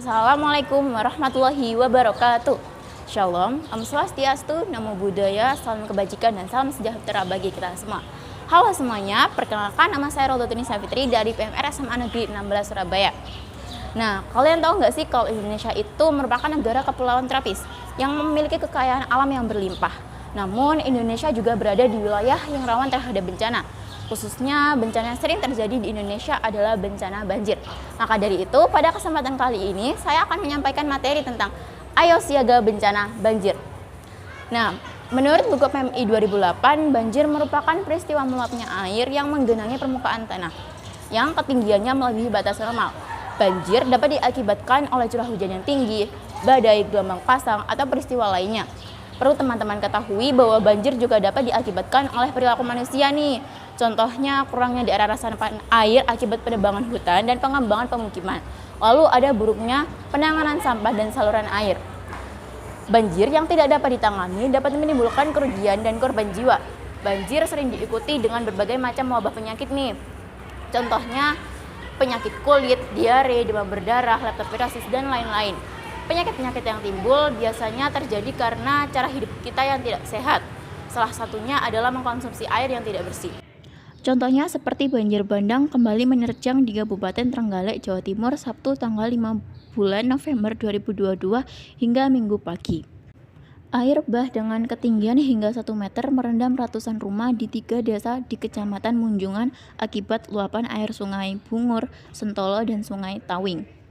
Assalamualaikum warahmatullahi wabarakatuh. Shalom, Om Swastiastu, Namo Buddhaya, salam kebajikan dan salam sejahtera bagi kita semua. Halo semuanya, perkenalkan nama saya Roldotuni Savitri dari PMR SMA Negeri 16 Surabaya. Nah, kalian tahu nggak sih kalau Indonesia itu merupakan negara kepulauan tropis yang memiliki kekayaan alam yang berlimpah. Namun, Indonesia juga berada di wilayah yang rawan terhadap bencana. Khususnya bencana yang sering terjadi di Indonesia adalah bencana banjir. Maka dari itu, pada kesempatan kali ini saya akan menyampaikan materi tentang Ayo Siaga Bencana Banjir. Nah, menurut buku PMI 2008, banjir merupakan peristiwa meluapnya air yang menggenangi permukaan tanah yang ketinggiannya melebihi batas normal. Banjir dapat diakibatkan oleh curah hujan yang tinggi, badai, gelombang pasang, atau peristiwa lainnya. Perlu teman-teman ketahui bahwa banjir juga dapat diakibatkan oleh perilaku manusia nih. Contohnya kurangnya daerah resapan air akibat penebangan hutan dan pengembangan pemukiman. Lalu ada buruknya penanganan sampah dan saluran air. Banjir yang tidak dapat ditangani dapat menimbulkan kerugian dan korban jiwa. Banjir sering diikuti dengan berbagai macam wabah penyakit nih. Contohnya penyakit kulit, diare, demam berdarah, leptospirosis, dan lain-lain. Penyakit-penyakit yang timbul biasanya terjadi karena cara hidup kita yang tidak sehat. Salah satunya adalah mengkonsumsi air yang tidak bersih. Contohnya seperti banjir bandang kembali menerjang di Kabupaten Trenggalek, Jawa Timur, Sabtu tanggal 5 bulan November 2022 hingga Minggu pagi. Air bah dengan ketinggian hingga 1 meter merendam ratusan rumah di 3 desa di Kecamatan Munjungan akibat luapan air Sungai Bungur, Sentolo, dan Sungai Tawing.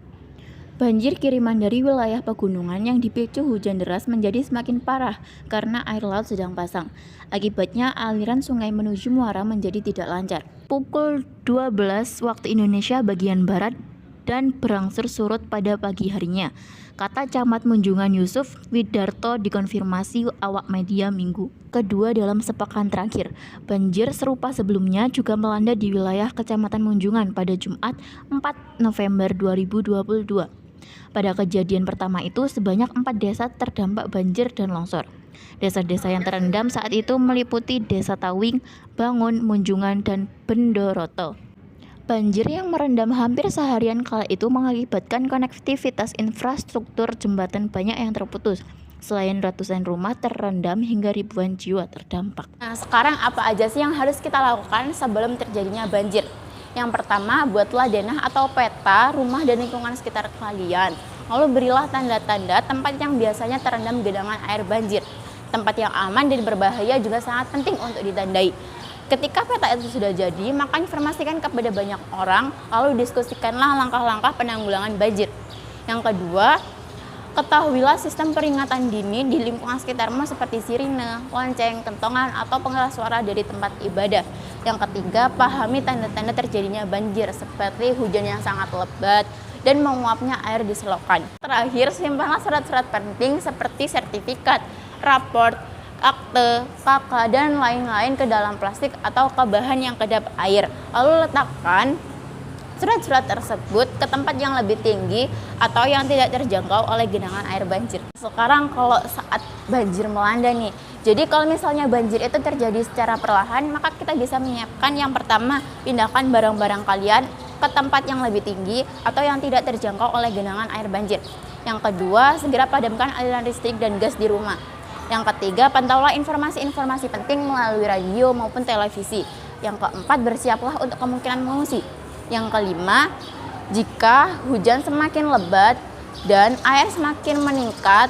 Banjir kiriman dari wilayah pegunungan yang dipicu hujan deras menjadi semakin parah karena air laut sedang pasang. Akibatnya aliran sungai menuju muara menjadi tidak lancar. Pukul 12 waktu Indonesia bagian barat dan berangsur surut pada pagi harinya, kata Camat Munjungan Yusuf Widarto dikonfirmasi awak media Minggu kedua dalam sepekan terakhir. Banjir serupa sebelumnya juga melanda di wilayah Kecamatan Munjungan pada Jumat 4 November 2022. Pada kejadian pertama itu, sebanyak 4 desa terdampak banjir dan longsor. Desa-desa yang terendam saat itu meliputi Desa Tawing, Bangun, Munjungan, dan Bendoroto. Banjir yang merendam hampir seharian kala itu mengakibatkan konektivitas infrastruktur jembatan banyak yang terputus. Selain ratusan rumah terendam hingga ribuan jiwa terdampak. Nah, sekarang apa aja sih yang harus kita lakukan sebelum terjadinya banjir? Yang pertama, buatlah denah atau peta rumah dan lingkungan sekitar kalian. Lalu berilah tanda-tanda tempat yang biasanya terendam genangan air banjir. Tempat yang aman dan berbahaya juga sangat penting untuk ditandai. Ketika peta itu sudah jadi, maka informasikan kepada banyak orang, lalu diskusikanlah langkah-langkah penanggulangan banjir. Yang kedua, ketahuilah sistem peringatan dini di lingkungan sekitarmu seperti sirine, lonceng, kentongan, atau pengeras suara dari tempat ibadah. Yang ketiga, pahami tanda-tanda terjadinya banjir seperti hujan yang sangat lebat dan menguapnya air di selokan. Terakhir, simpanlah surat-surat penting seperti sertifikat, raport, akte, KK, dan lain-lain ke dalam plastik atau ke bahan yang kedap air. Lalu letakkan surat-surat tersebut ke tempat yang lebih tinggi atau yang tidak terjangkau oleh genangan air banjir. Sekarang kalau saat banjir melanda nih, jadi kalau misalnya banjir itu terjadi secara perlahan, maka kita bisa menyiapkan yang pertama, pindahkan barang-barang kalian ke tempat yang lebih tinggi atau yang tidak terjangkau oleh genangan air banjir. Yang kedua, segera padamkan aliran listrik dan gas di rumah. Yang ketiga, pantaulah informasi-informasi penting melalui radio maupun televisi. Yang keempat, bersiaplah untuk kemungkinan mengungsi. Yang kelima, jika hujan semakin lebat dan air semakin meningkat,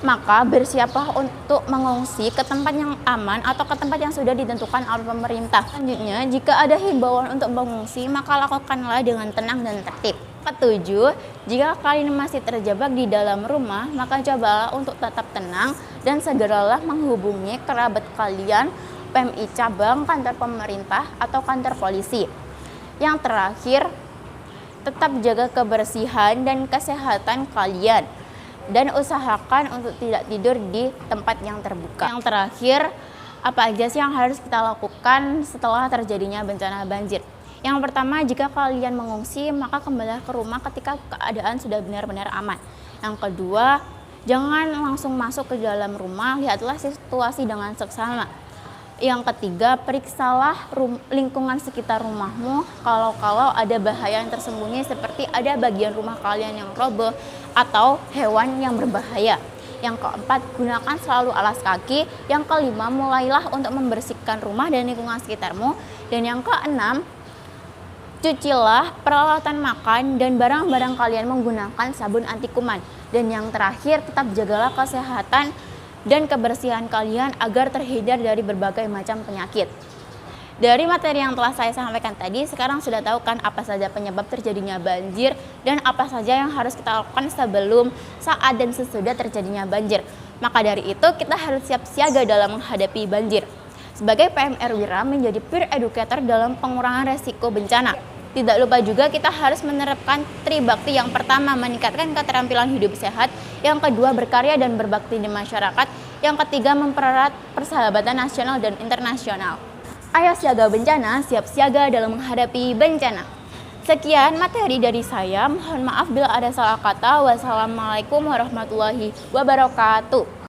maka bersiaplah untuk mengungsi ke tempat yang aman atau ke tempat yang sudah ditentukan oleh pemerintah. Selanjutnya, jika ada himbauan untuk mengungsi, maka lakukanlah dengan tenang dan tertib. Ketujuh, jika kalian masih terjebak di dalam rumah, maka cobalah untuk tetap tenang dan segeralah menghubungi kerabat kalian, PMI cabang, kantor pemerintah, atau kantor polisi. Yang terakhir, tetap jaga kebersihan dan kesehatan kalian dan usahakan untuk tidak tidur di tempat yang terbuka. Yang terakhir, apa aja sih yang harus kita lakukan setelah terjadinya bencana banjir? Yang pertama, jika kalian mengungsi, maka kembalilah ke rumah ketika keadaan sudah benar-benar aman. Yang kedua, jangan langsung masuk ke dalam rumah, lihatlah situasi dengan seksama. Yang ketiga, periksalah lingkungan sekitar rumahmu kalau ada bahaya yang tersembunyi seperti ada bagian rumah kalian yang roboh atau hewan yang berbahaya. Yang keempat, gunakan selalu alas kaki. Yang kelima, mulailah untuk membersihkan rumah dan lingkungan sekitarmu. Dan yang keenam, cucilah peralatan makan dan barang-barang kalian menggunakan sabun anti kuman. Dan yang terakhir, tetap jagalah kesehatan dan kebersihan kalian agar terhindar dari berbagai macam penyakit. Dari materi yang telah saya sampaikan tadi, sekarang sudah tahu kan apa saja penyebab terjadinya banjir dan apa saja yang harus kita lakukan sebelum, saat, dan sesudah terjadinya banjir. Maka dari itu kita harus siap siaga dalam menghadapi banjir. Sebagai PMR Wira menjadi peer educator dalam pengurangan resiko bencana. Tidak lupa juga kita harus menerapkan tribakti. Yang pertama, meningkatkan keterampilan hidup sehat. Yang kedua, berkarya dan berbakti di masyarakat. Yang ketiga, mempererat persahabatan nasional dan internasional. Ayo siaga bencana, siap siaga dalam menghadapi bencana. Sekian materi dari saya. Mohon maaf bila ada salah kata. Wassalamualaikum warahmatullahi wabarakatuh.